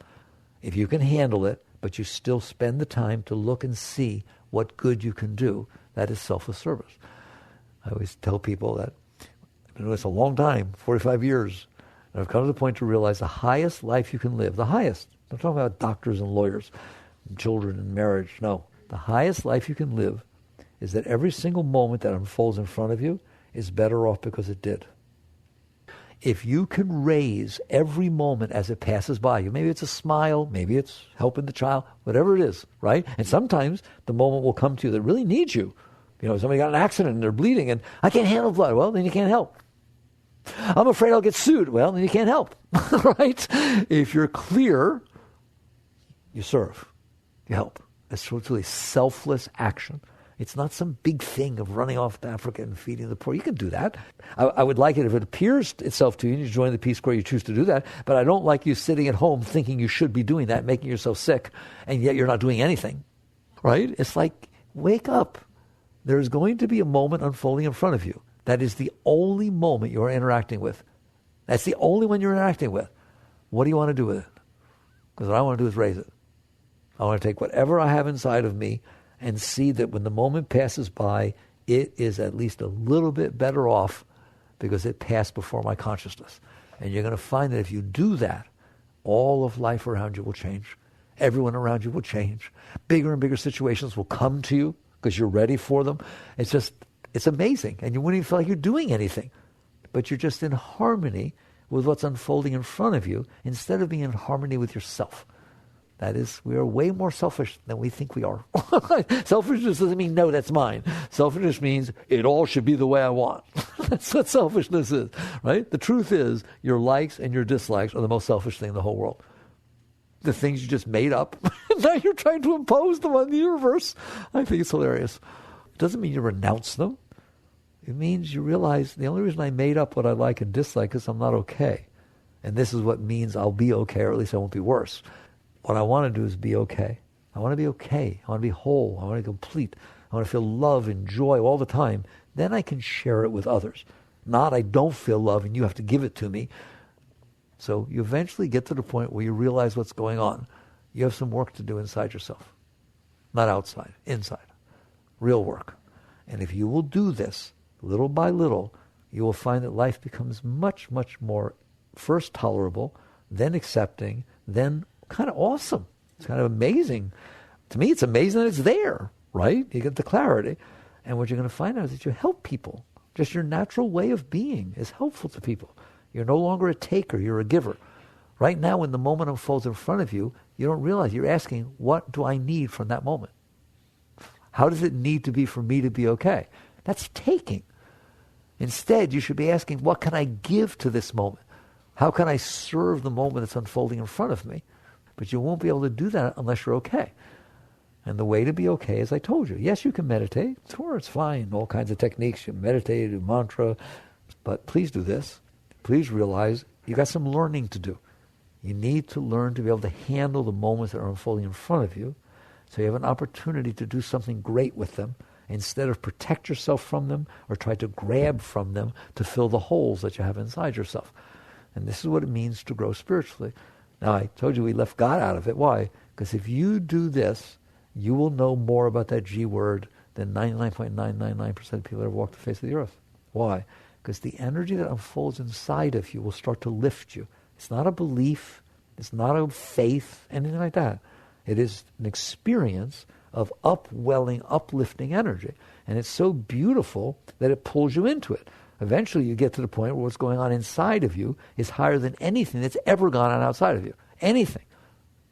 If you can handle it, but you still spend the time to look and see what good you can do, that is selfless service. I always tell people that I've been doing this a long time, 45 years, and I've come to the point to realize the highest life you can live, the highest, I'm talking about doctors and lawyers, and children and marriage, no. The highest life you can live is that every single moment that unfolds in front of you is better off because it did. If you can raise every moment as it passes by you, maybe it's a smile, maybe it's helping the child, whatever it is, right? And sometimes the moment will come to you that really needs you. You know, somebody got in an accident and they're bleeding and I can't handle blood. Well, then you can't help. I'm afraid I'll get sued. Well, then you can't help, right? If you're clear, you serve, you help. It's really selfless action. It's not some big thing of running off to Africa and feeding the poor. You can do that. I would like it if it appears itself to you and you join the Peace Corps, you choose to do that. But I don't like you sitting at home thinking you should be doing that, making yourself sick, and yet you're not doing anything, right? It's like, wake up. There's going to be a moment unfolding in front of you. That is the only moment you're interacting with. That's the only one you're interacting with. What do you want to do with it? Because what I want to do is raise it. I want to take whatever I have inside of me and see that when the moment passes by, it is at least a little bit better off because it passed before my consciousness. And you're going to find that if you do that, all of life around you will change. Everyone around you will change. Bigger and bigger situations will come to you because you're ready for them. It's amazing. And you wouldn't even feel like you're doing anything. But you're just in harmony with what's unfolding in front of you instead of being in harmony with yourself. That is, we are way more selfish than we think we are. Selfishness doesn't mean, no, that's mine. Selfishness means it all should be the way I want. That's what selfishness is, right? The truth is, your likes and your dislikes are the most selfish thing in the whole world. The things you just made up, now you're trying to impose them on the universe. I think it's hilarious. It doesn't mean you renounce them. It means you realize the only reason I made up what I like and dislike is I'm not okay. And this is what means I'll be okay, or at least I won't be worse. What I want to do is be okay. I want to be okay. I want to be whole. I want to be complete. I want to feel love and joy all the time. Then I can share it with others. Not I don't feel love and you have to give it to me. So you eventually get to the point where you realize what's going on. You have some work to do inside yourself. Not outside, inside. Real work. And if you will do this, little by little, you will find that life becomes much, much more first tolerable, then accepting, then kind of awesome. It's kind of amazing. To me, it's amazing that it's there, right? You get the clarity. And what you're going to find out is that you help people. Just your natural way of being is helpful to people. You're no longer a taker, you're a giver. Right now, when the moment unfolds in front of you, you don't realize you're asking, what do I need from that moment? How does it need to be for me to be okay? That's taking. Instead, you should be asking, what can I give to this moment? How can I serve the moment that's unfolding in front of me? But you won't be able to do that unless you're okay. And the way to be okay, as I told you, yes, you can meditate. Sure, it's fine. All kinds of techniques. You meditate, do mantra. But please do this. Please realize you got some learning to do. You need to learn to be able to handle the moments that are unfolding in front of you so you have an opportunity to do something great with them instead of protect yourself from them or try to grab from them to fill the holes that you have inside yourself. And this is what it means to grow spiritually. Now, I told you we left God out of it. Why? Because if you do this, you will know more about that G word than 99.999% of people that have walked the face of the earth. Why? Because the energy that unfolds inside of you will start to lift you. It's not a belief. It's not a faith, anything like that. It is an experience of upwelling, uplifting energy. And it's so beautiful that it pulls you into it. Eventually you get to the point where what's going on inside of you is higher than anything that's ever gone on outside of you. Anything.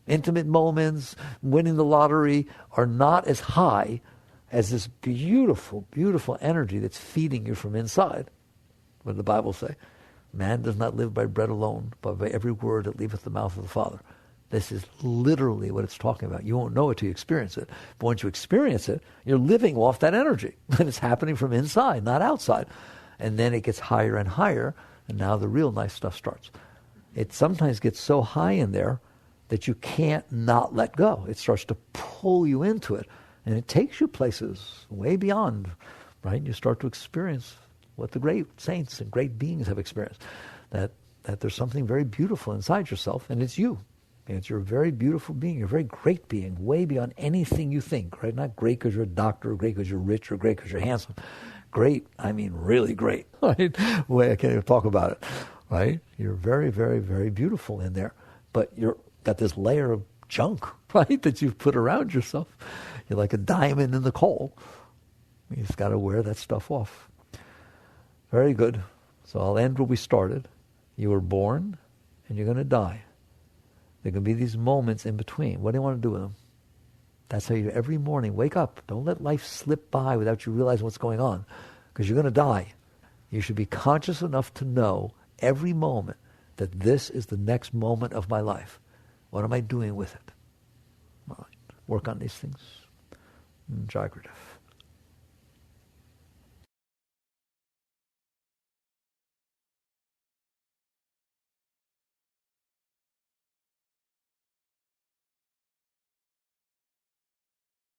Intimate moments, winning the lottery are not as high as this beautiful, beautiful energy that's feeding you from inside. What did the Bible say? Man does not live by bread alone, but by every word that leaveth the mouth of the Father. This is literally what it's talking about. You won't know it till you experience it. But once you experience it, you're living off that energy. And it's happening from inside, not outside. And then it gets higher and higher, and now the real nice stuff starts. It sometimes gets so high in there that you can't not let go. It starts to pull you into it, and it takes you places way beyond right? You start to experience what the great saints and great beings have experienced, that there's something very beautiful inside yourself, and it's you. And it's your very beautiful being, your very great being, way beyond anything you think, right? Not great because you're a doctor, or great because you're rich, or great because you're handsome. Great, I mean really great, right? Way I can't even talk about it, right? You're very, very, very beautiful in there, but you're got this layer of junk, right, that you've put around yourself. You're like a diamond in the coal. You just got to wear that stuff off. Very good. So I'll end where we started. You were born, and you're going to die. There can be these moments in between. What do you want to do with them? That's how you, every morning, wake up. Don't let life slip by without you realizing what's going on, because you're going to die. You should be conscious enough to know every moment that this is the next moment of my life. What am I doing with it? All right. Work on these things. Jagrata.